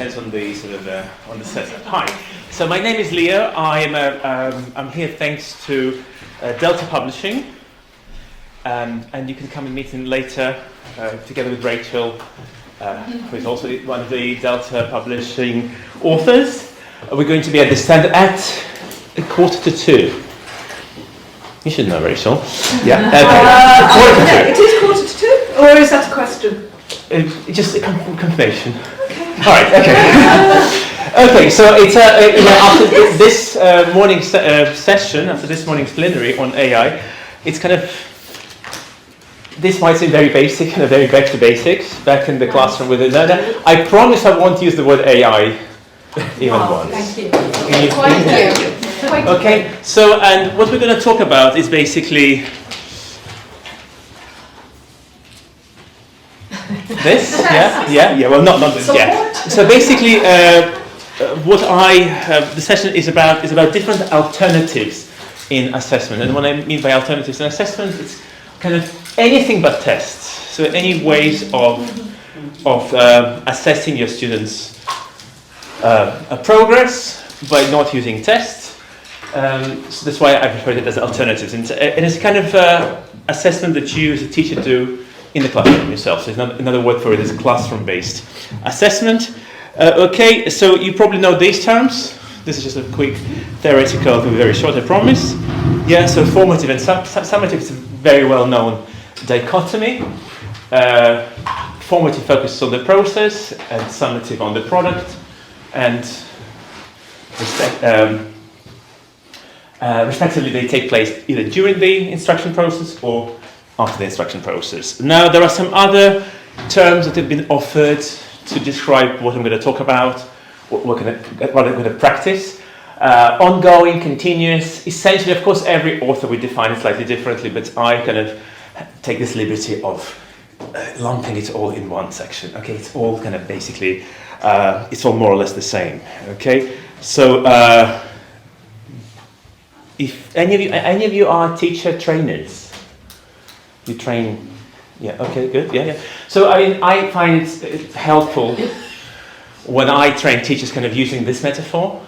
depends on the sort of on the setup. Hi, so my name is Leo. I'm here thanks to Delta Publishing, and you can come and meet him later together with Rachel, who is also one of the Delta Publishing authors. We're going to be at the stand at 1:45. You should know, Rachel. Yeah. It is 1:45, or is that a question? Just a confirmation. Okay. All right. Okay. Okay. So it's after this morning session, after this morning's plenary on AI, it's kind of, this might seem very basic and very back to basics, back in the classroom with a learner. I promise I won't use the word AI even once. Thank you. Thank you. Okay. So, and what we're going to talk about is basically this, yeah. Well, not this, yeah. So basically, what the session is about different alternatives in assessment. And what I mean by alternatives in assessment, it's kind of anything but tests. So any ways of assessing your students' progress by not using tests. So that's why I referred it as alternatives. And it's kind of assessment that you as a teacher do in the classroom yourself. So it's another word for it is classroom-based assessment. Okay, so you probably know these terms. This is just a quick theoretical, it'll be very short, I promise. Yeah, so formative and summative is a very well-known dichotomy. Formative focuses on the process and summative on the product. And respectively, they take place either during the instruction process or after the instruction process. Now, there are some other terms that have been offered to describe what I'm going to talk about, what I'm going to practice. Ongoing, continuous, essentially, of course, every author will define it slightly differently, but I kind of take this liberty of lumping it all in one section. Okay, it's all kind of basically, it's all more or less the same. Okay, so if any of you are teacher trainers, you train, yeah, okay, good, yeah. So, I mean, I find it helpful when I train teachers kind of using this metaphor.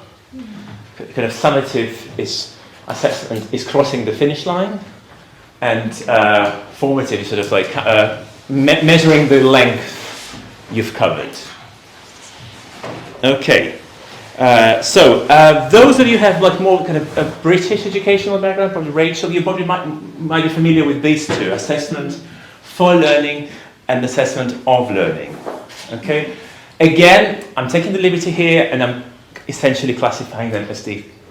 Kind of summative is assessment is crossing the finish line, and formative is sort of like measuring the length you've covered. Okay. So those of you who have like more kind of a British educational background, probably Rachel, you probably might be familiar with these two: assessment for learning and assessment of learning. Okay. Again, I'm taking the liberty here, and I'm essentially classifying them as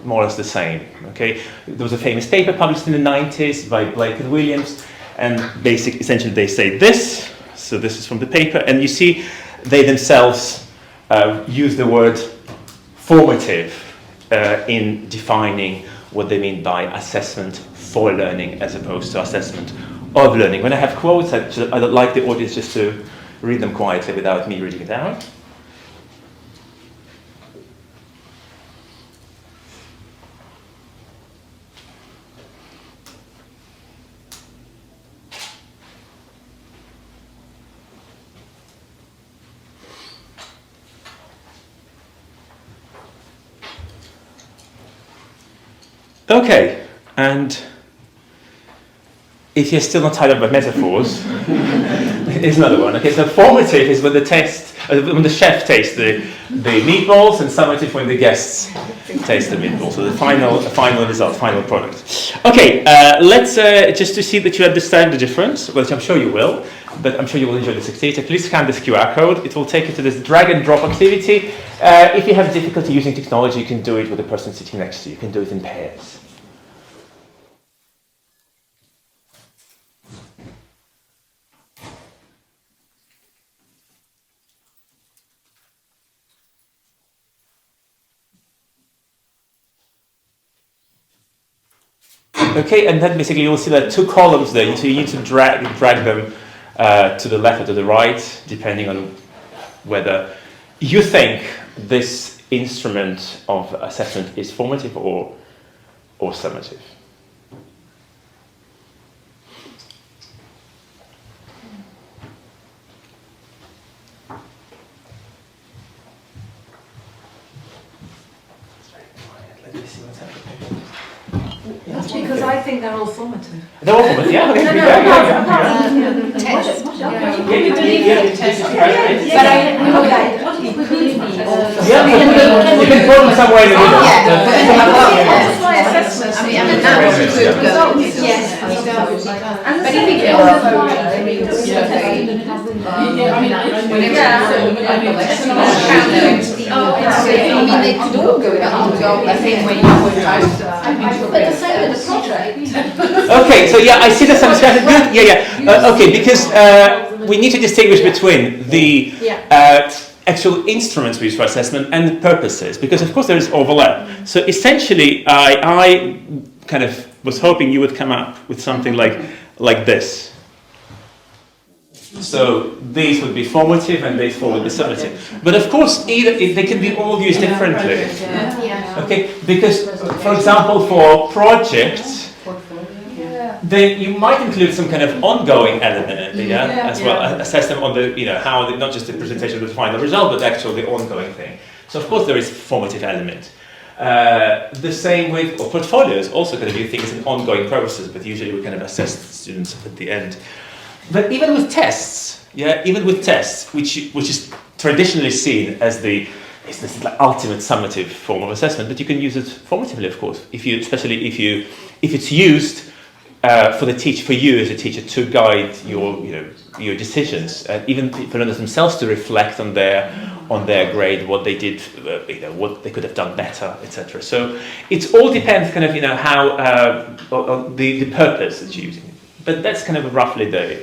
more or less the same. Okay. There was a famous paper published in the 90s by Blake and Williams, and essentially they say this. So this is from the paper, and you see they themselves use the word formative in defining what they mean by assessment for learning as opposed to assessment of learning. When I have quotes, I'd like the audience just to read them quietly without me reading it out. Okay, and if you're still not tired of my metaphors, here's another one. Okay, so formative is when the chef tastes the meatballs, and summative when the guests taste the meatballs. So the final result, final product. Okay, let's just to see that you understand the difference, which I'm sure you will, but I'm sure you will enjoy this activity. Please scan this QR code. It will take you to this drag and drop activity. If you have difficulty using technology, you can do it with the person sitting next to you. You can do it in pairs. Okay, and then basically you'll see there are two columns there, so you need to drag them to the left or to the right, depending on whether you think this instrument of assessment is formative or summative. That's because I think they're all formative. They're all formative, yeah. Okay. No, You can put them somewhere in the middle. That's why assessments. But I think it they could all go in I think when you would but the same with the project. Okay, so yeah, I see the some good. Yeah. Okay, because we need to distinguish between the actual instruments we use for assessment and the purposes, because of course there is overlap. So essentially, I kind of was hoping you would come up with something like this. So these would be formative and these would be summative. But of course, they can be all used differently. Okay, because for example, for projects, then you might include some kind of ongoing element, as well, assess them on the, how not just the presentation of the final result, but actually the ongoing thing. So of course there is formative element. The same with portfolios, also kind of do things in ongoing processes, but usually we kind of assess the students at the end. But even with tests, which is traditionally seen as this ultimate summative form of assessment, but you can use it formatively, of course, especially if it's used for you as a teacher to guide your decisions, even for learners themselves to reflect on their grade, what they did, what they could have done better, etc. So it all depends, kind of, how on the purpose that you're using. But that's kind of roughly the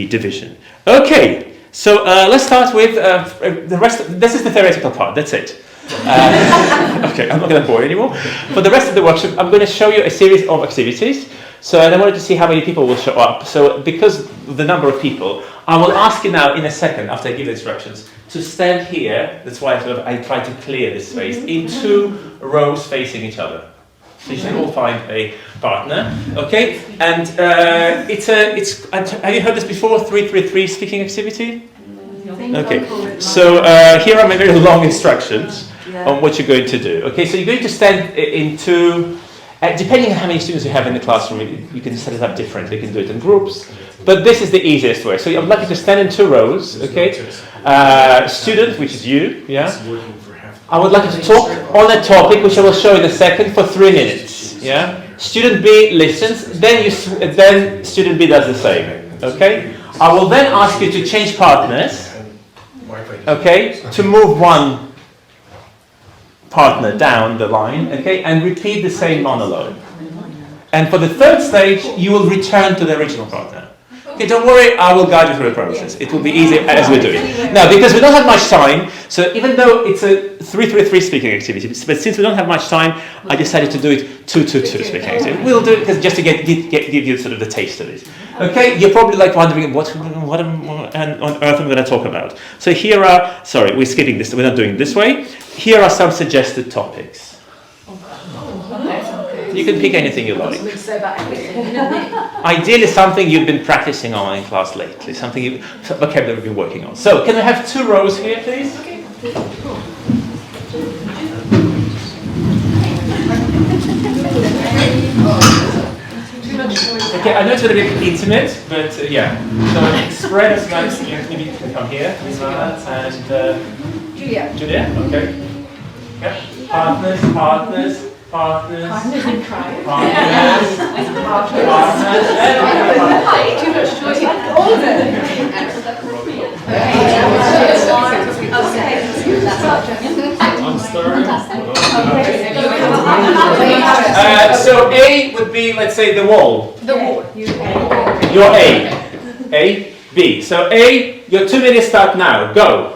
division. Okay, so let's start with the rest. This is the theoretical part. That's it. Okay, I'm not going to bore you anymore. For the rest of the workshop, I'm going to show you a series of activities. So and I wanted to see how many people will show up. So because of the number of people, I will ask you now in a second, after I give the instructions, to stand here. That's why I try to clear this space in 2 rows facing each other. So you should all find a partner, okay? And have you heard this before? 3-3-3 speaking activity. Okay. So here are my very long instructions on what you're going to do. Okay. So you're going to stand in 2. Depending on how many students you have in the classroom, you can set it up differently. You can do it in groups, but this is the easiest way. So I'd like you to stand in 2 rows. Okay. Student, which is you, I would like you to talk on a topic, which I will show in a second, for 3 minutes. Yeah. Student B listens, then student B does the same. Okay. I will then ask you to change partners. Okay. To move one partner down the line. Okay. And repeat the same monologue. And for the 3rd stage, you will return to the original partner. Okay, don't worry, I will guide you through the process. It will be easy as we're doing. Now, because we don't have much time, so even though it's a 3-3-3 speaking activity, but since we don't have much time, I decided to do it 2-2-2 speaking activity. We'll do it just to give you sort of the taste of it. Okay, you're probably like wondering what on earth I'm going to talk about. So here are, sorry, we're skipping this, we're not doing it this way. Here are some suggested topics. You can pick anything you like. Ideally, something you've been practicing on in class lately, vocabulary you've been working on. So, can we have 2 rows here, please? Okay. Okay, I know it's a little bit intimate, but So spread as nice. Maybe you can come here, and Julia. Okay. Yeah. Partners. Partners. So A would be, let's say, the wall. The wall. You're A. B. So A, your 2 minutes start now. Go.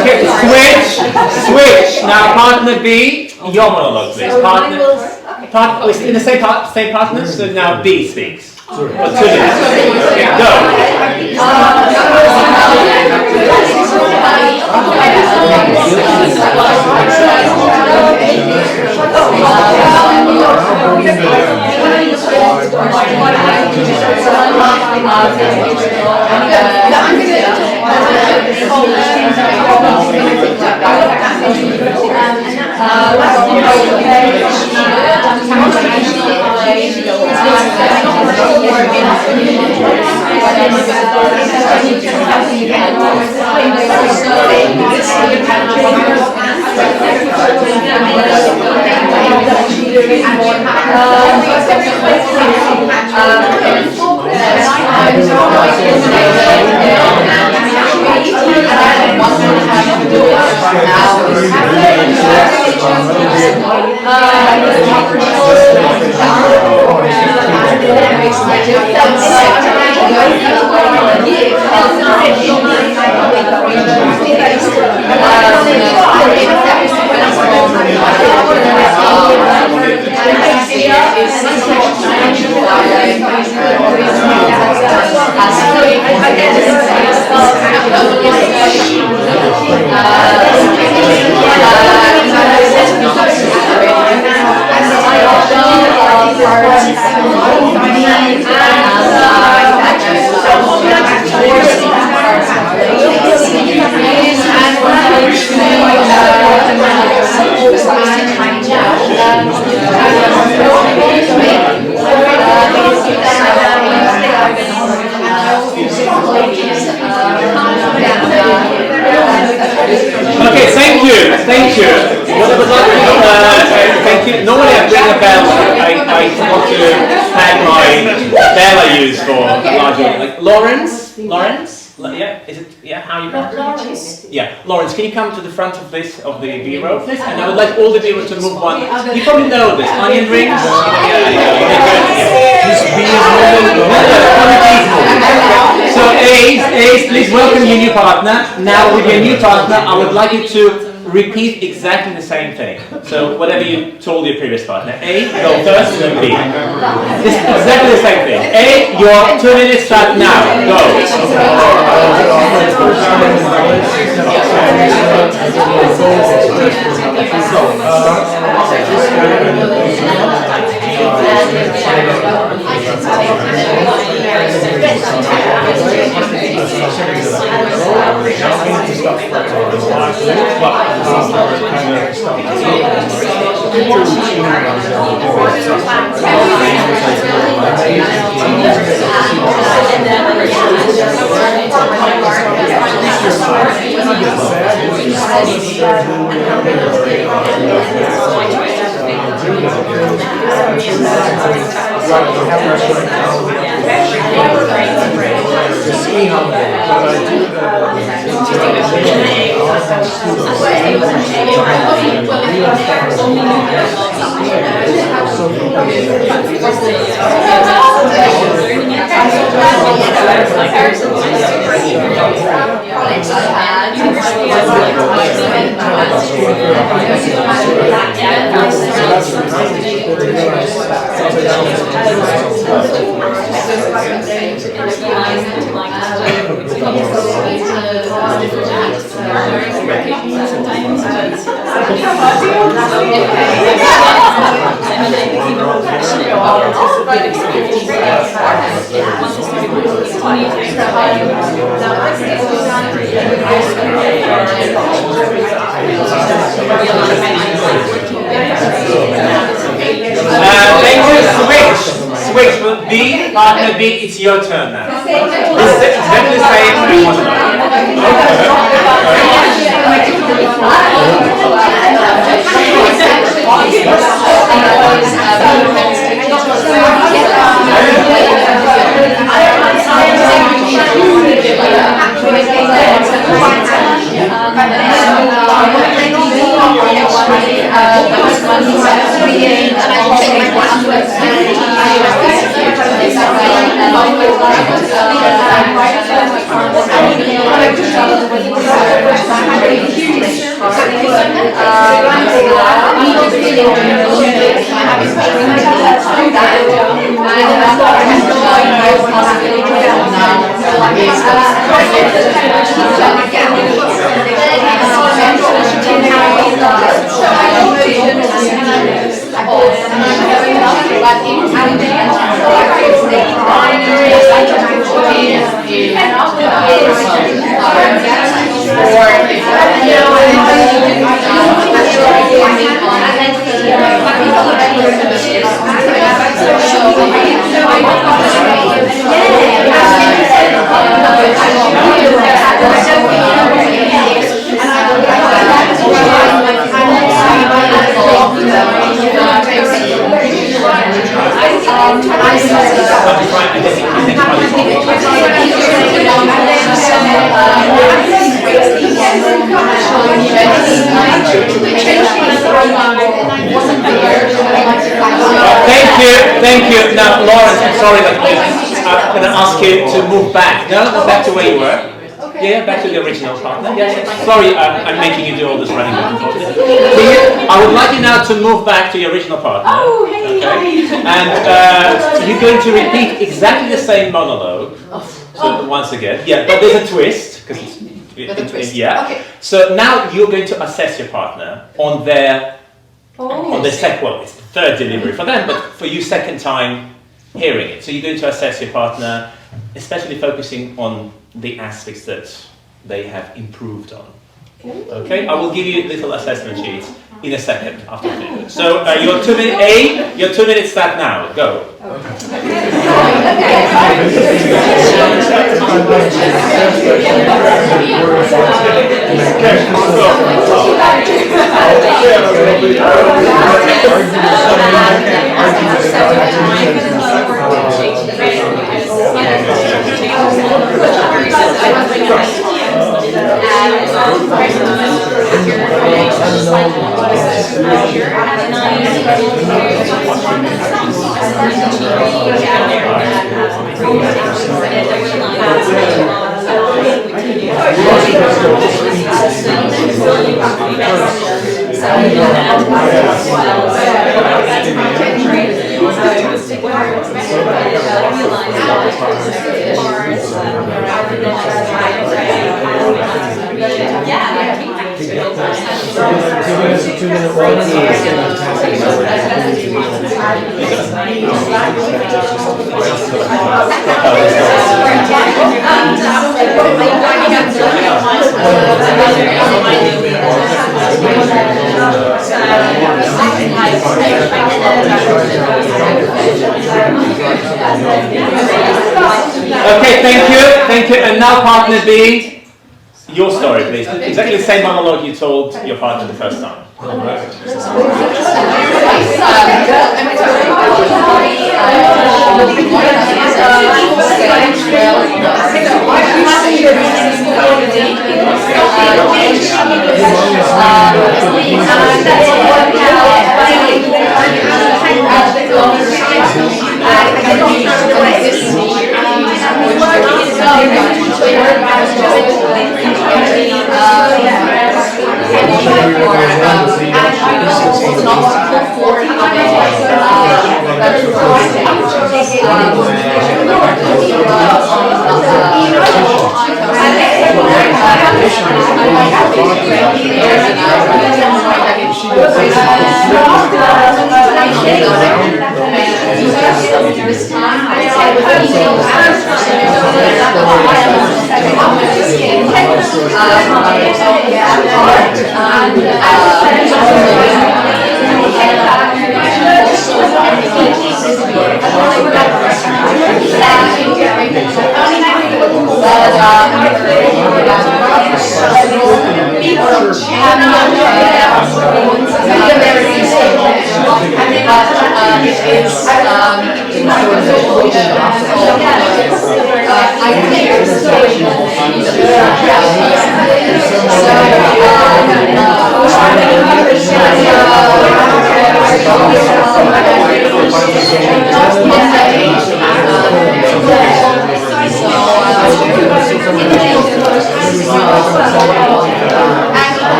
Okay, switch. Now, partner B, your monologue, please. Partner, in the same partner, so now B speaks. For 2 minutes. Okay, Okay, thank you. What I would like to, thank you. Normally I bring a bell. I want to tag my bell I use for larger, like Lawrence. Yeah, is it? Yeah, how you? Lawrence. Yeah, Lawrence. Can you come to the front of the bureau, please? And I would like all the bureau to move one. You probably know this. Onion rings. So Ace, please welcome your new partner. Now with your new partner, I would like you to repeat exactly the same thing. So whatever you told your previous partner. A, go first, and then B. It's exactly the same thing. A, your 2 minutes start now. Go. Switch with B, partner B, it's your turn now. It's exactly the same. Thank you. Now, Lawrence, I'm sorry, but I'm going to ask you to move back. No, back to where you were. Yeah, back to the original partner. Yeah. Sorry, I'm making you do all this running back and forth. I would like you now to move back to your original partner. Oh, hey, okay? And you're going to repeat exactly the same monologue. So once again, yeah, but there's a twist. Yeah. Okay. So now you're going to assess your partner on their second, well, it's the third delivery for them, but for you, second time hearing it. So you're going to assess your partner, especially focusing on the aspects that they have improved on. Okay, I will give you little assessment sheets in a second after the So your 2 minute your 2 minutes start now. Go. Okay, thank you. And now partner B, your story, please. Exactly the same monologue you told your partner the first time.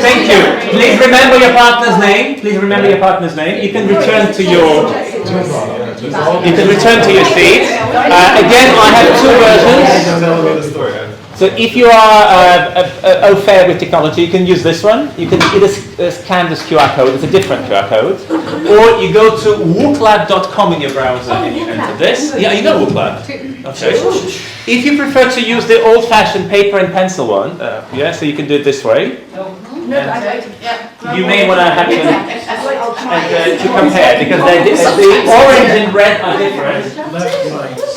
Thank you. Please remember your partner's name. You can return to your You can return to your seat. Again, I have two versions. So if you are au fait with technology, you can use this one. You can either scan this QR code, it's a different QR code, or you go to wooklab.com in your browser and you enter this. Yeah, you know Wooklab. Okay. If you prefer to use the old-fashioned paper and pencil one, yeah, so you can do it this way. You may want to have to compare because the orange and red are different. So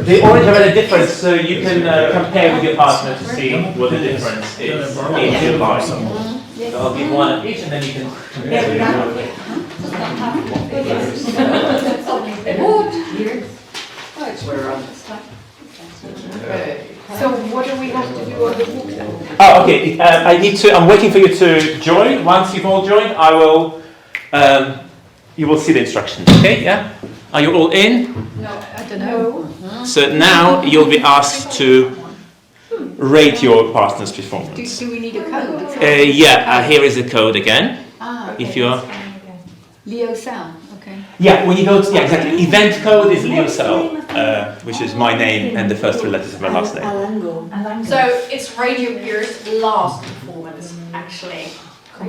the orange and red are different, so you can compare with your partner to see what the difference is in your life. So I'll give one of each, and then you can compare with So what do we have to do on the book then? Oh, okay. I'm waiting for you to join. Once you've all joined, you will see the instructions. Okay? Yeah. Are you all in? No, I don't know. So now you'll be asked to rate your partner's performance. Do we need a code? Here is the code again. Okay. If you're Leo Sal. Okay. Yeah, when you go to, exactly. Event code is LeoCell, which is my name and the first three letters of my last name. So it's Radio Pierce's last performance, actually.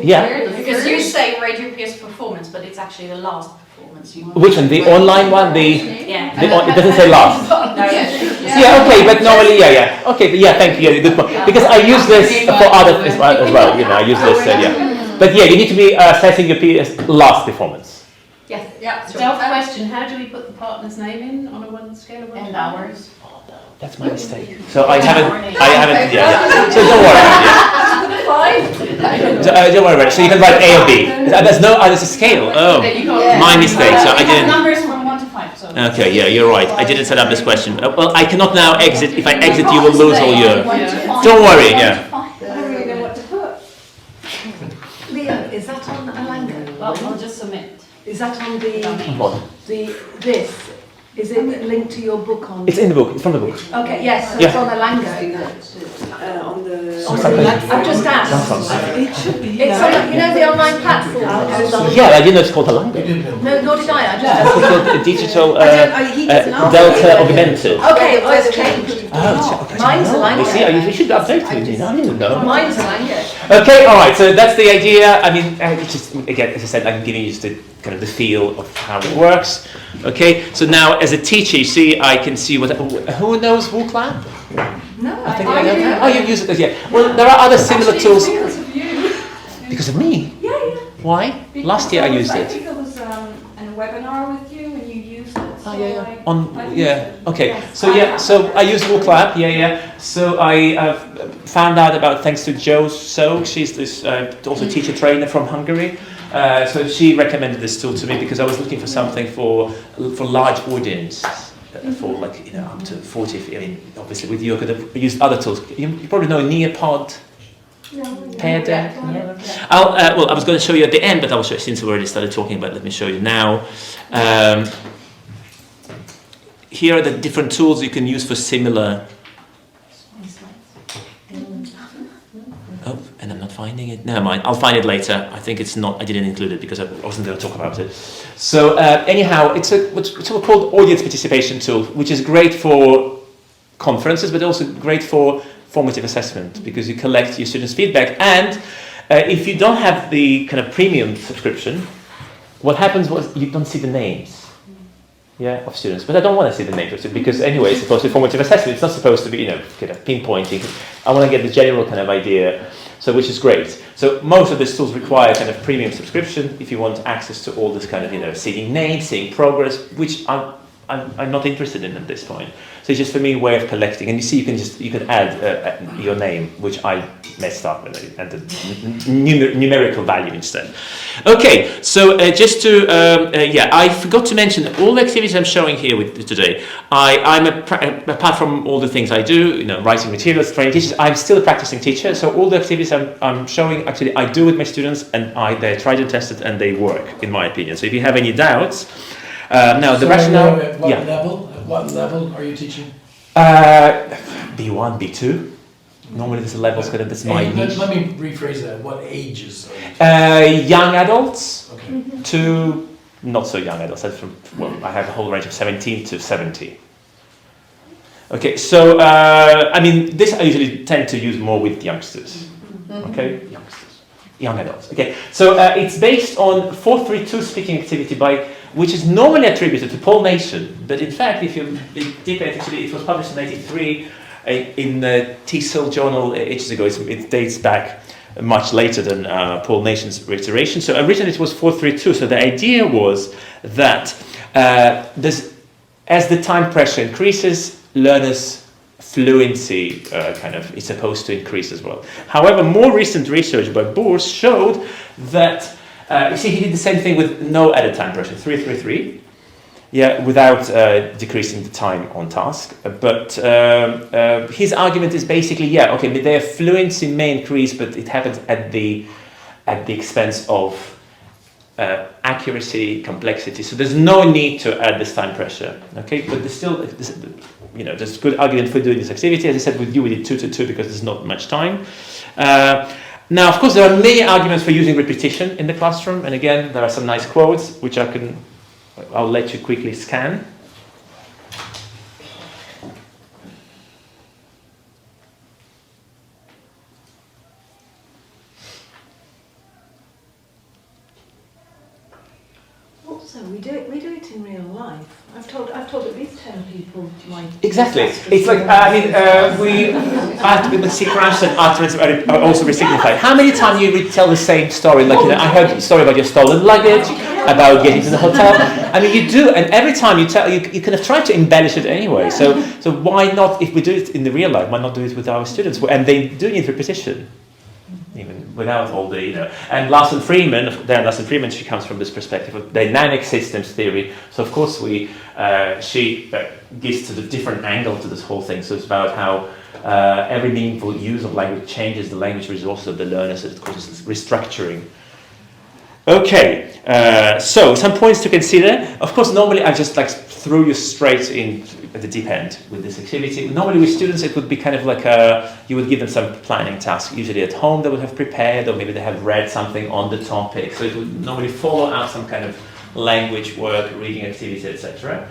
Yeah. Because you say Radio Pierce performance, but it's actually the last performance. Which one? The online one? Yeah. It doesn't say last. No. Yeah, okay, but normally, yeah. Okay, but yeah, thank you. Yeah, good point. Because I use this for other as well. You know, I use this. Yeah. But yeah, you need to be assessing your last performance. Yes. Yeah. Self-question, how do we put the partner's name in on a one scale of 1 to 5? hours. Oh no, that's my mistake. So I haven't, yeah. So don't worry. Don't worry about it. So you can write A or B. There's a scale. Oh, my mistake. So I didn't. Numbers from 1 to 5. So Okay, yeah, you're right. I didn't set up this question. Well, I cannot now exit. If I exit, you will lose all your. Don't worry. Yeah. I don't really know what to put. Leo, is that on Alanga? well, I'll just submit. Is that on this? Is it linked to your book on? It's in the book. It's from the book. Okay, yes, so Yeah. it's on Alanga. On the... I've just asked. It should be. It's on, you know, the online platform. Yeah, I didn't know it's called Alanga. No, nor did I. I just It's asked. called a digital he doesn't know. Delta Augmented. Okay, well, it's changed. Okay. Mine's Alanga. You see, you should update me. I didn't know. Mine's Alanga. Okay, all right. So that's the idea. I mean, it's just again, as I said, I'm giving you just the kind of the feel of how it works. Okay. So now, as a teacher, you see, I can see what. Who knows Wooklab? No, I think I know. Oh, you've used it. Yeah. Well, there are other similar tools. Because of you. Because of me. Yeah. Why? Last year I used it. I think it was a webinar with you and you used it. So Okay. So I use Wooklab. So I found out about thanks to Jo So. She's this also teacher trainer from Hungary. So she recommended this tool to me because I was looking for something for large audience. For up to 40. I mean, obviously with you I could have used other tools. You probably know Nearpod. Pair deck. I was going to show you at the end, but I will show you since we already started talking about it. Let me show you now. Here are the different tools you can use for similar. Oh, and I'm not finding it. Never mind. I'll find it later. I think it's not. I didn't include it because I wasn't going to talk about it. So anyhow, it's what's called audience participation tool, which is great for conferences, but also great for formative assessment because you collect your students' feedback. And if you don't have the kind of premium subscription, what happens was you don't see the names. Of students, but I don't want to see the names of students because anyway, it's supposed to be formative assessment. It's not supposed to be, kind of pinpointing. I want to get the general kind of idea, so which is great. So most of these tools require kind of premium subscription if you want access to all this kind of, seeing names, seeing progress, which I'm not interested in at this point. So it's just for me a way of collecting, and you see, you can add your name, which I messed up and I entered numerical value instead. Okay, so just to I forgot to mention all the activities I'm showing here with today. I'm apart from all the things I do, writing materials, training teachers, I'm still a practicing teacher. So all the activities I'm showing, actually, I do with my students, and they're tried and tested, and they work, in my opinion. So if you have any doubts. Now the rationale. At what level are you teaching? B1, B2. Normally there's a levels kind of that's my niche. Let me rephrase that. What ages are you teaching? Young adults Okay. to not so young adults. I have a whole range of 17 to 70. Okay, so I mean, this I usually tend to use more with youngsters. Okay, young adults. Okay, so it's based on 432 speaking activity which is normally attributed to Paul Nation, but in fact, if you dig deeper, actually, it was published in '83 in the TESOL journal ages ago. It dates back much later than Paul Nation's reiteration. So originally it was 432. So the idea was that as the time pressure increases, learners' fluency is supposed to increase as well. However, more recent research by Boers showed that, you see, he did the same thing with no added time pressure, 333, without decreasing the time on task. But his argument is basically, their fluency may increase, but it happens at the expense of accuracy, complexity. So there's no need to add this time pressure. Okay, but there's still, there's good argument for doing this activity. As I said, with you, we did 2 to 2 because there's not much time. Now, of course, there are many arguments for using repetition in the classroom. And again, there are some nice quotes, which I'll let you quickly scan. Also, we do it in real life. I've told at least 10 people my. Exactly. It's like, with the sequence and utterance are also resignified. How many times you tell the same story? Like, I heard a story about your stolen luggage, about getting to the hotel. I mean, you do, and every time you tell, you kind of try to embellish it anyway. So why not, if we do it in the real life, why not do it with our students? And they do need repetition, even without all the, And Larson Freeman, she comes from this perspective of dynamic systems theory. So of course she gives to the different angle to this whole thing. So it's about how every meaningful use of language changes the language resources of the learners, so it causes restructuring. Okay, so some points to consider. Of course, normally I just throw you straight in at the deep end with this activity. Normally with students it would be kind of like you would give them some planning task. Usually at home they would have prepared, or maybe they have read something on the topic. So it would normally follow out some kind of language work, reading activity, etc.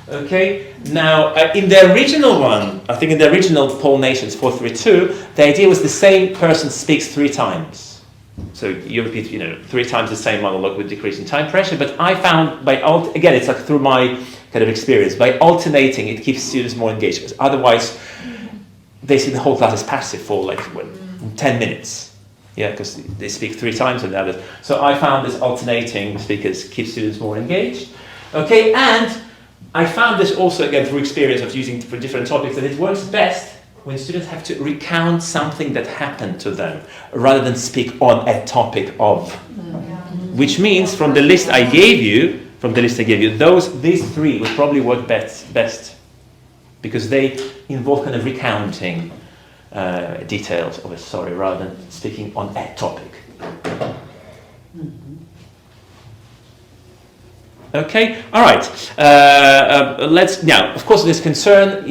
Okay, now in the original one, I think in the original Paul Nation's 432, the idea was the same person speaks 3 times. So you repeat, 3 times the same monologue with decreasing time pressure. But I found again, it's like through my kind of experience, by alternating, it keeps students more engaged. Because otherwise, they see the whole class as passive for 10 minutes. Yeah, because they speak 3 times and the others. So I found this alternating speakers keeps students more engaged. Okay, and I found this also again through experience of using for different topics that it works best when students have to recount something that happened to them rather than speak on a topic of. Which means from the list I gave you, these 3 would probably work best because they involve kind of recounting details of a story rather than speaking on a topic. Okay, all right. Let's now. Of course, there's concern,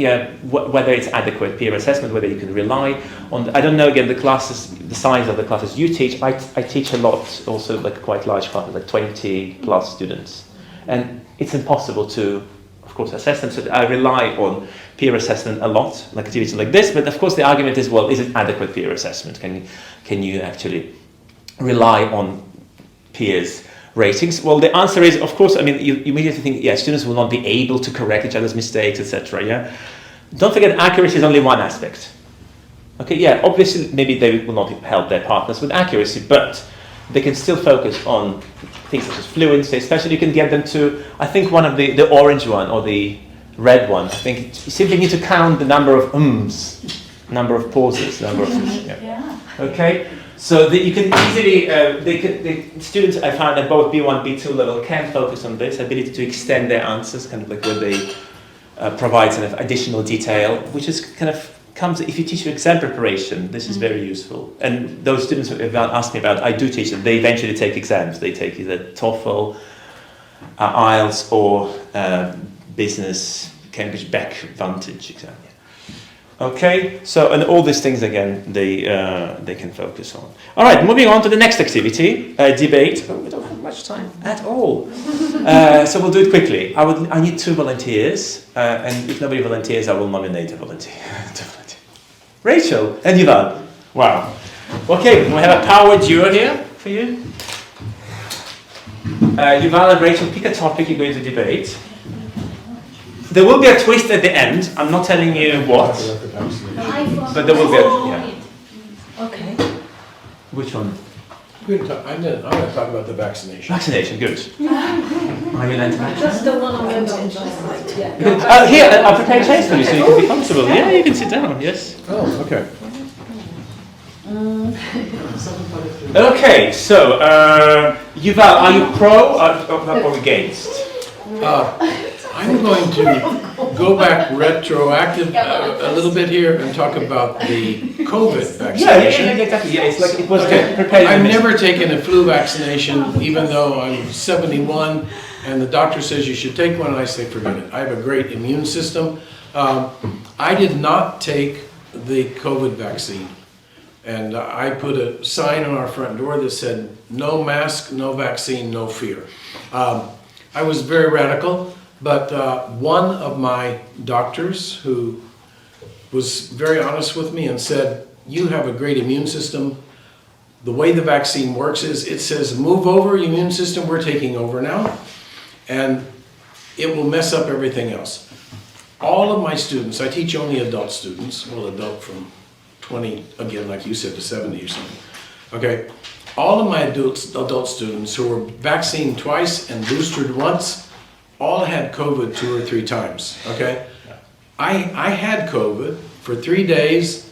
whether it's adequate peer assessment, whether you can rely on. I don't know. Again, the size of the classes you teach. I teach a lot, also quite large classes, 20 plus students, and it's impossible to, of course, assess them. So I rely on peer assessment a lot, like activities like this. But of course, the argument is, well, is it adequate peer assessment? Can you actually rely on peers' ratings? Well, the answer is, of course, you immediately think, students will not be able to correct each other's mistakes, etc. Yeah, don't forget, accuracy is only one aspect. Okay, obviously, maybe they will not help their partners with accuracy, but they can still focus on things such as fluency. Especially, you can get them to, I think, one of the orange one or the red one. I think you simply need to count the number of number of pauses, number of Okay. So that you can easily, the students I found at both B1, B2 level can focus on this ability to extend their answers, kind of like where they provide kind of additional detail, which is kind of comes if you teach exam preparation. This is very useful. And those students who have asked me about, I do teach them. They eventually take exams. They take either TOEFL, IELTS, or Business Cambridge Beck Vantage exam. Okay, so and all these things again they can focus on. All right, moving on to the next activity, debate. Oh, we don't have much much time at all. So we'll do it quickly. I need 2 volunteers, and if nobody volunteers, I will nominate a volunteer. Rachel and Yuval. Wow. Okay, we have a power duo here for you. Yuval and Rachel, pick a topic you're going to debate. There will be a twist at the end. I'm not telling you what, but there will be Okay. Which one? I'm going to talk about the vaccination. Vaccination, good. Are you learning? Just the one on the yeah. Good. Here, I'll prepare chairs for you so you can be comfortable. Yeah, you can sit down, yes. Oh, okay. Okay, so, Yuval, are you pro or against? I'm going to go back retroactive a little bit here and talk about the COVID vaccination. Yeah, exactly. Yeah, it's like it was Okay. prepared. I've never taken a flu vaccination, even though I'm 71, and the doctor says you should take one, and I say forget it. I have a great immune system. I did not take the COVID vaccine, and I put a sign on our front door that said, no mask, no vaccine, no fear. I was very radical, but one of my doctors who was very honest with me and said, you have a great immune system. The way the vaccine works is it says, move over, immune system, we're taking over now. And it will mess up everything else. All of my students, I teach only adult students, well, adult from 20, again, like you said, to 70 or something. Okay, all of my adult students who were vaccinated twice and boosted once, all had COVID 2 or 3 times, okay? I had COVID for 3 days,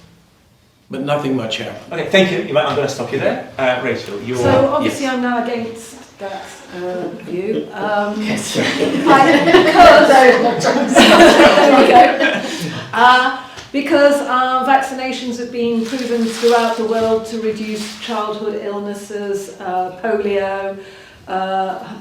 but nothing much happened. Okay, thank you. I'm going to stop you there. Rachel, you're... So obviously yes. I'm now against that view. Because vaccinations have been proven throughout the world to reduce childhood illnesses, polio,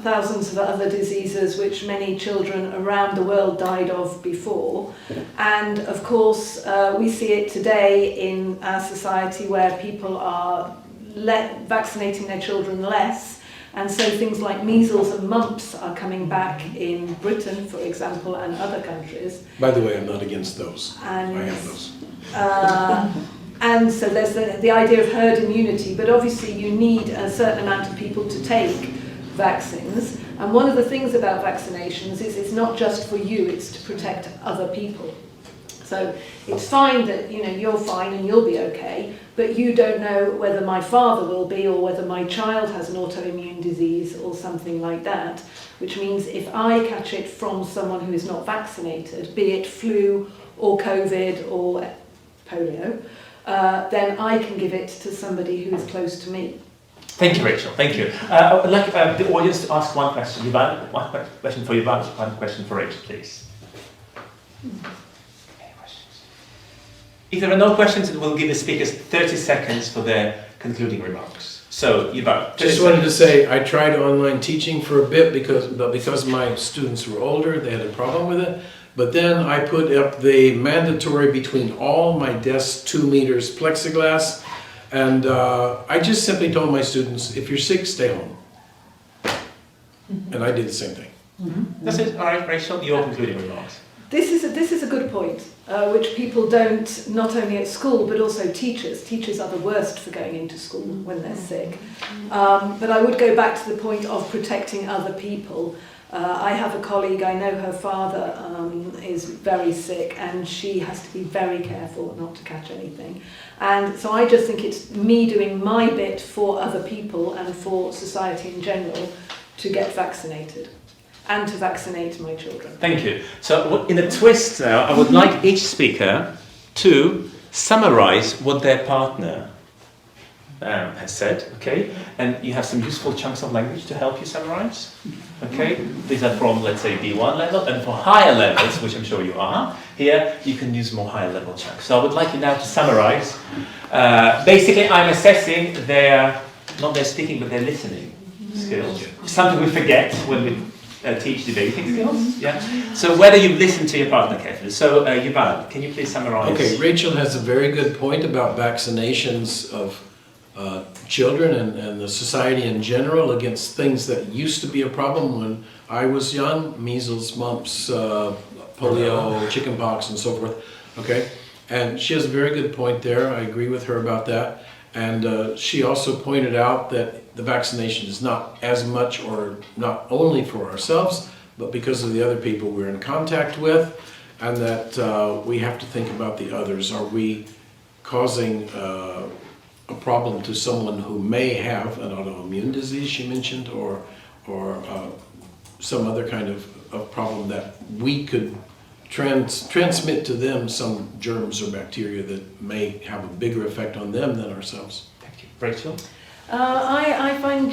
thousands of other diseases which many children around the world died of before. And of course we see it today in our society where people are vaccinating their children less, and so things like measles and mumps are coming back in Britain, for example, and other countries. By the way, I'm not against those. And, I have those. And so there's the idea of herd immunity, but obviously you need a certain amount of people to take vaccines. And one of the things about vaccinations is it's not just for you, it's to protect other people. So it's fine that you're fine and you'll be okay, but you don't know whether my father will be or whether my child has an autoimmune disease or something like that, which means if I catch it from someone who is not vaccinated, be it flu or COVID or polio, then I can give it to somebody who is close to me. Thank you, Rachel. Thank you. I would like the audience to ask one question. Yuval, one question for Yuval, one question for Rachel, please. Any questions? If there are no questions, we'll give the speakers 30 seconds for their concluding remarks. So, Yuval. Just wanted to say I tried online teaching for a bit because my students were older, they had a problem with it. But then I put up the mandatory between all my desks 2 meters plexiglass. And I just simply told my students, if you're sick, stay home. And I did the same thing. That's it. All right, Rachel, your concluding remarks. This is a good point, which people don't, not only at school, but also teachers. Teachers are the worst for going into school when they're sick. But I would go back to the point of protecting other people. I have a colleague, I know her father is very sick and she has to be very careful not to catch anything. And so I just think it's me doing my bit for other people and for society in general to get vaccinated and to vaccinate my children. Thank you. So in a twist now, I would like each speaker to summarize what their partner has said, okay? And you have some useful chunks of language to help you summarize, okay? These are from, let's say, B1 level, and for higher levels, which I'm sure you are, here you can use more higher level chunks. So I would like you now to summarize. Basically, I'm assessing not their speaking, but their listening skills. Something we forget when we teach debating skills, yeah? So whether you listen to your partner carefully. So Yuval, can you please summarize? Okay, Rachel has a very good point about vaccinations of children and the society in general against things that used to be a problem when I was young, measles, mumps, polio, chickenpox, and so forth. Okay, and she has a very good point there. I agree with her about that. And she also pointed out that the vaccination is not as much or not only for ourselves, but because of the other people we're in contact with, and that we have to think about the others. Are we causing a problem to someone who may have an autoimmune disease, she mentioned, or some other kind of problem that we could transmit to them some germs or bacteria that may have a bigger effect on them than ourselves. Thank you. Rachel? I found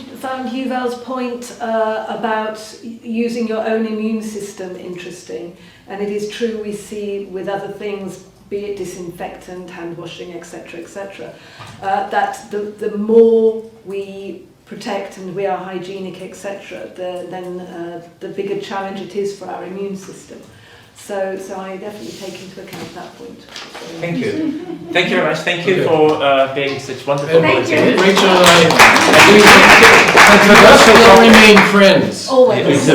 Yuval's point about using your own immune system interesting, and it is true we see with other things, be it disinfectant, hand washing, etc., that the more we protect and we are hygienic, etc., then the bigger challenge it is for our immune system. So I definitely take into account that point. Thank you. Thank you very much. Thank you for being such wonderful Thank volunteers. Rachel and I will remain friends. Always.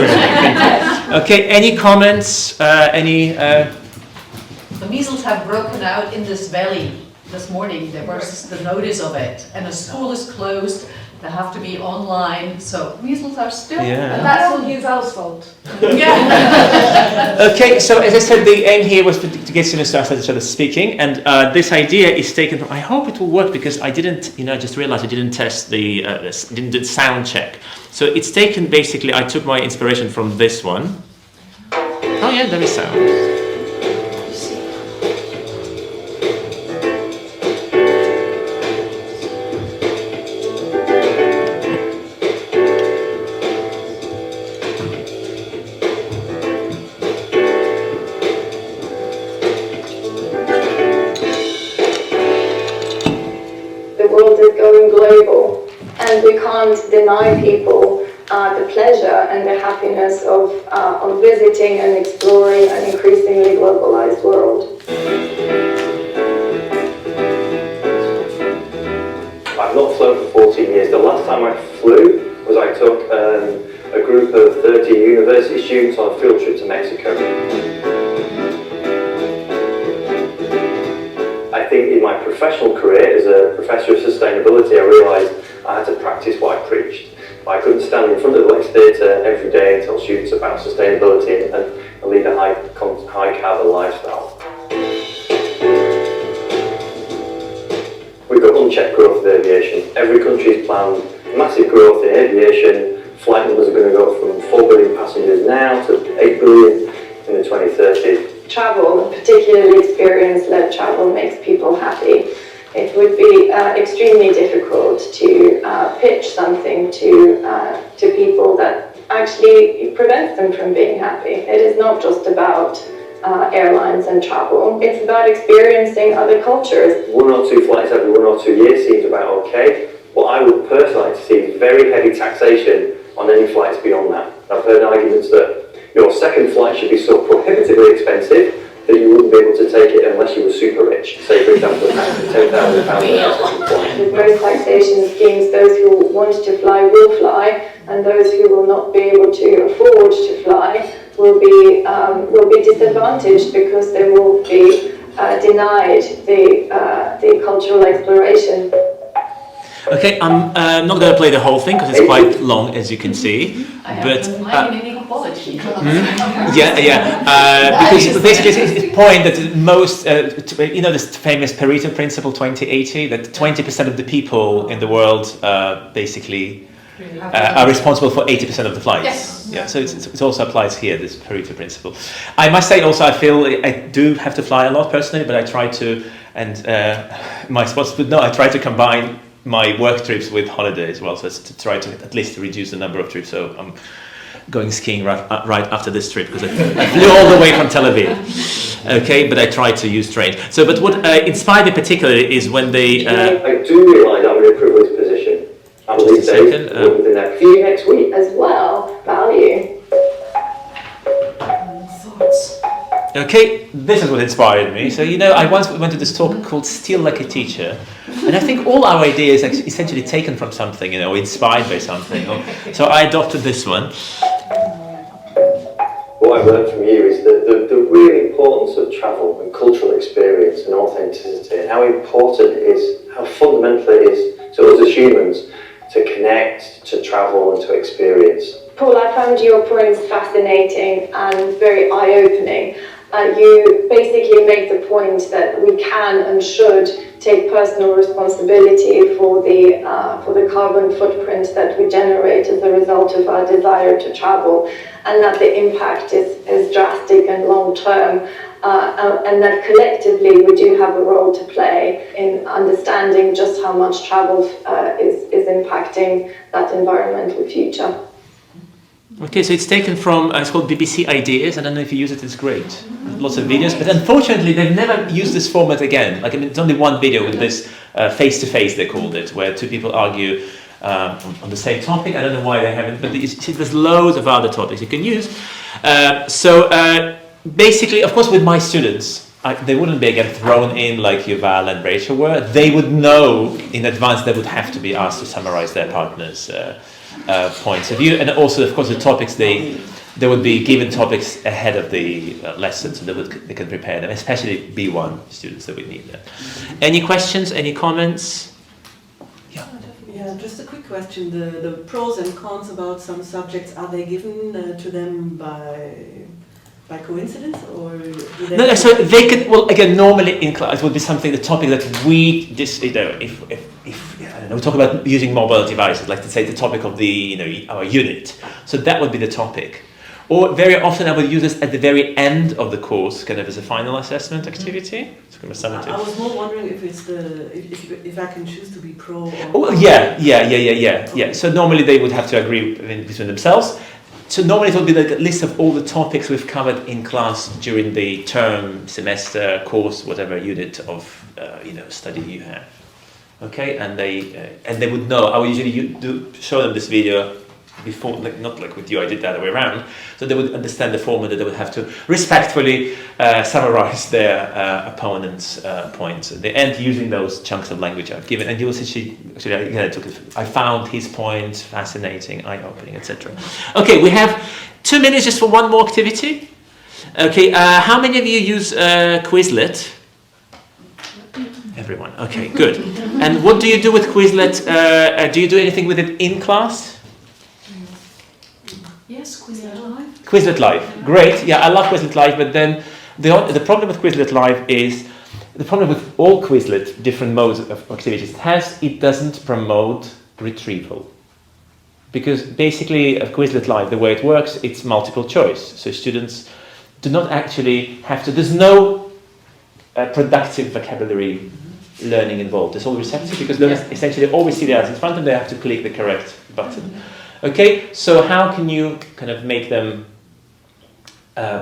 Okay, any comments? The measles have broken out in this valley this morning. There was the notice of it, and the school is closed. They have to be online, so measles are still. Yeah. And that's all Yuval's fault. Yeah. Okay, so as I said, the aim here was to get students to start each other speaking, and this idea is taken from, I hope it will work, because I didn't, I just realized I didn't test didn't do sound check. So it's taken, basically, I took my inspiration from this one. Oh yeah, there is sound. Global, and we can't deny people the pleasure and the happiness of visiting and exploring an increasingly globalized world. I've not flown for 14 years. The last time I flew was I took a group of 30 university students on a field trip to Mexico. I think in my professional career as a professor of sustainability, I realised I had to practice what I preached. I couldn't stand in front of the lecture theatre every day and tell students about sustainability and lead a high carbon lifestyle. We've got unchecked growth of aviation. Every country's planned massive growth in aviation. Flight numbers are going to go from 4 billion passengers now to 8 billion in the 2030s. Travel, particularly experience-led travel, makes people happy. It would be extremely difficult to pitch something to people that actually prevents them from being happy. It is not just about airlines and travel. It's about experiencing other cultures. 1 or 2 flights every 1 or 2 years seems about okay. What I would personally like to see is very heavy taxation on any flights beyond that. I've heard arguments that your second flight should be so prohibitively expensive that you wouldn't be able to take it unless you were super rich. Say, for example, £10,000 flight. With most taxation schemes, those who want to fly will fly, and those who will not be able to afford to fly will be disadvantaged because they will be denied the cultural exploration. Okay, I'm not going to play the whole thing because it's quite long, as you can see. But because basically it's a point that most, this famous Pareto principle 2080, that 20% of the people in the world basically are responsible for 80% of the flights. Yes. Yeah, so it also applies here, this Pareto principle. I must say also, I feel I do have to fly a lot personally, but I try to, and my spots would know, I try to combine my work trips with holiday as well, so it's to try to at least reduce the number of trips. So I'm going skiing right after this trip because I flew all the way from Tel Aviv. Okay, but I try to use train. So, but what inspired me particularly is when they. I do realise I'm in a privileged position. I believe they will within that. See you next week as well. Value. Thoughts. Okay, this is what inspired me. So, I once went to this talk called Steal Like a Teacher. And I think all our ideas are essentially taken from something, inspired by something. So I adopted this one. What I've learned from you is the real importance of travel and cultural experience and authenticity, and how important it is, how fundamental it is to us as humans to connect, to travel and to experience. Paul, I found your points fascinating and very eye-opening. You basically make the point that we can and should take personal responsibility for the carbon footprint that we generate as a result of our desire to travel, and that the impact is drastic and long-term, and that collectively we do have a role to play in understanding just how much travel is impacting that environmental future. Okay, so it's taken from, it's called BBC Ideas. I don't know if you use it, it's great. Lots of videos, but unfortunately they've never used this format again. It's only one video with this face-to-face, they called it, where two people argue on the same topic. I don't know why they haven't, but there's loads of other topics you can use. Basically, of course, with my students, they wouldn't be again thrown in like Yuval and Rachel were. They would know in advance they would have to be asked to summarize their partner's points of view, and also, of course, the topics they would be given topics ahead of the lesson, so they can prepare them, especially B1 students that we need that. Any questions? Any comments? Yeah, just a quick question. The pros and cons about some subjects, are they given to them by coincidence, or do they? No, so they could. Well, again, normally in class would be something, the topic that we just, if I don't know, we talk about using mobile devices, like to say the topic of the our unit. So that would be the topic. Or very often I would use this at the very end of the course, kind of as a final assessment activity. It's kind of summative. I was more wondering if it's if I can choose to be pro. Or oh, yeah. So normally they would have to agree between themselves. So normally it would be like a list of all the topics we've covered in class during the term, semester, course, whatever unit of study you have. Okay, and they would know. I would usually show them this video before, not like with you, I did the other way around. So they would understand the format, that they would have to respectfully summarize their opponent's points at the end using those chunks of language I've given. And you will see, I found his point fascinating, eye-opening, etc. Okay, we have 2 minutes just for one more activity. Okay, how many of you use Quizlet? Everyone. Okay, good. And what do you do with Quizlet? Do you do anything with it in class? Yes, Quizlet Live. Quizlet Live, great. Yeah, I love Quizlet Live, but then the problem with Quizlet Live is, the problem with all Quizlet, different modes of activities, it doesn't promote retrieval. Because basically, a Quizlet Live, the way it works, it's multiple choice. So students do not actually have to, there's no productive vocabulary learning involved. It's all receptive, because learners essentially always see the answer in front of them, they have to click the correct button. Okay, so how can you kind of make them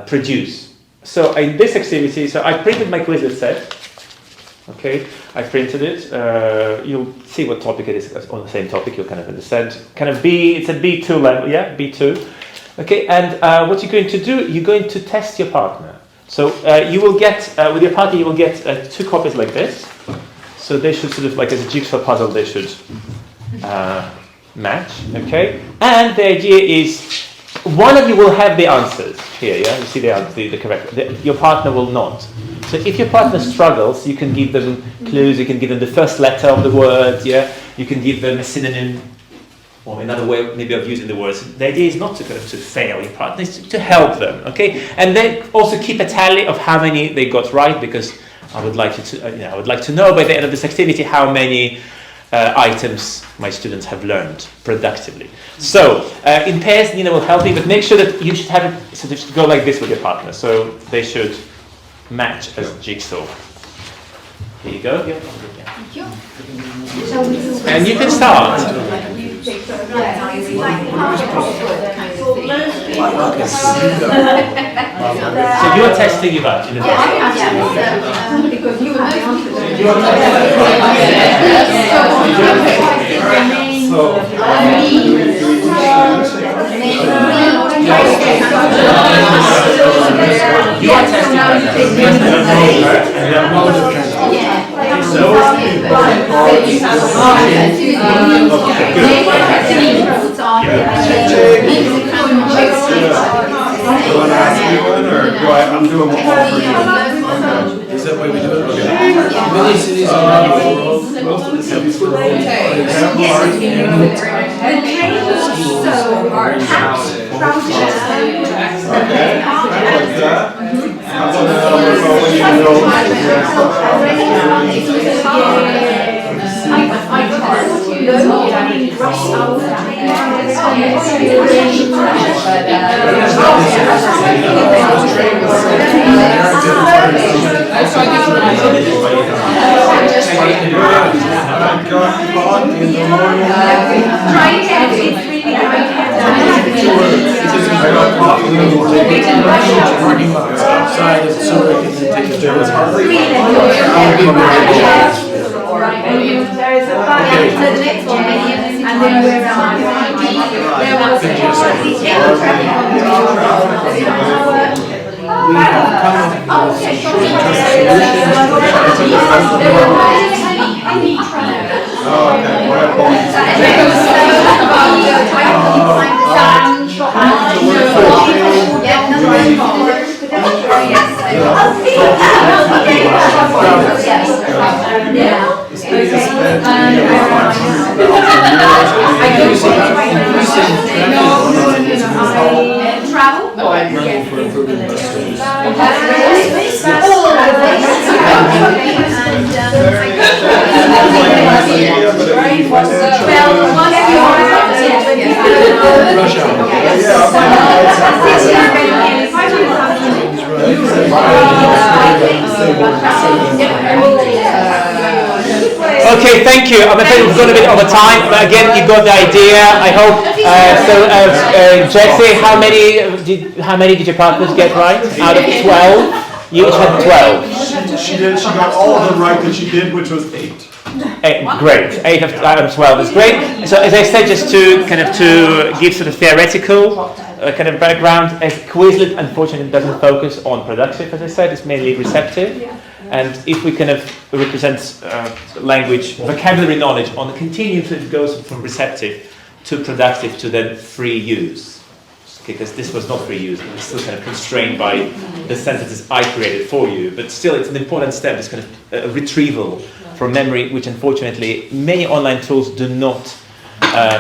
produce? So in this activity, so I printed my Quizlet set. Okay, I printed it. You'll see what topic it is on the same topic. You'll kind of understand. Kind of it's a B2 level, yeah, B2. Okay, and what you're going to do, you're going to test your partner. So you will get, with your partner, you will get 2 copies like this. So they should sort of, like as a jigsaw puzzle, they should match, okay? And the idea is, one of you will have the answers here, yeah? You see the correct, your partner will not. So if your partner struggles, you can give them clues, you can give them the first letter of the word, yeah? You can give them a synonym, or another way maybe of using the words. The idea is not to kind of to fail your partner, it's to help them, okay? And then also keep a tally of how many they got right, because I would like to, I would like to know by the end of this activity how many items my students have learned productively. So in pairs, Nina will help me, but make sure that you should have it sort of go like this with your partner. So they should match as jigsaw. Here you go. Thank you. And you can start. So you're testing you out in advance. Because you have the answer. You are testing Mode of transport. I'm doing one more for you. Is that why we do it? Okay. Many cities around the world have put parking lots outside of Zurich and then take a tour. There is a fire to the next one, and then we're on. There was Okay, thank you. I'm afraid we've gone a bit over time, but again, you got the idea. I hope. Jesse, how many did your partners get right out of 12? You each had 12. She got all of them right that she did, which was 8. Great. 8 out of 12 is great. So as I said, just to give sort of theoretical kind of background, as Quizlet unfortunately doesn't focus on productive, as I said, it's mainly receptive. And if we kind of represent language, vocabulary knowledge on the continuum, so it goes from receptive to productive to then free use. Because this was not free use, it was still kind of constrained by the sentences I created for you. But still, it's an important step, this kind of retrieval from memory, which unfortunately many online tools do not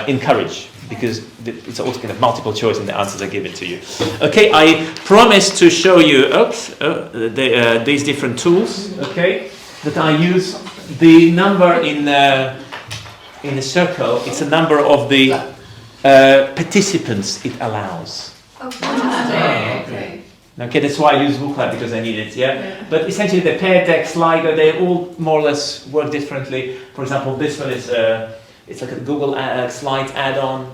encourage, because it's also kind of multiple choice and the answers are given to you. Okay, I promised to show you these different tools, okay, that I use. The number in the circle, it's a number of the participants it allows. Okay, that's why I use WooClap, because I need it, yeah? But essentially the Pear Deck, Slido, they all more or less work differently. For example, this one is it's like a Google Slides add-on.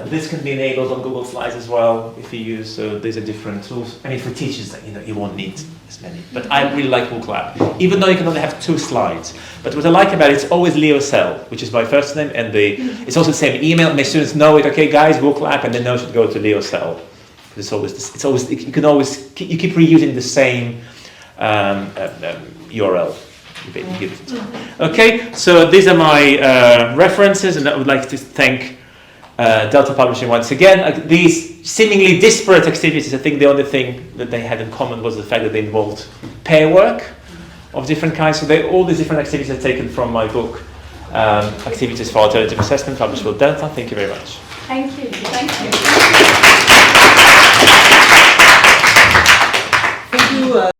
This can be enabled on Google Slides as well if you use, so these are different tools. I mean, for teachers, you won't need as many. But I really like WooClap, even though you can only have 2 slides. But what I like about it, it's always Leo Cell, which is my first name, and it's also the same email. My students know it, okay guys, WooClap, and they know should go to Leo Cell. It's always, you can always, you keep reusing the same URL. Okay, so these are my references, and I would like to thank Delta Publishing once again. These seemingly disparate activities, I think the only thing that they had in common was the fact that they involved pair work of different kinds. So all these different activities are taken from my book, Activities for Alternative Assessment, published with Delta. Thank you very much. Thank you. Thank you.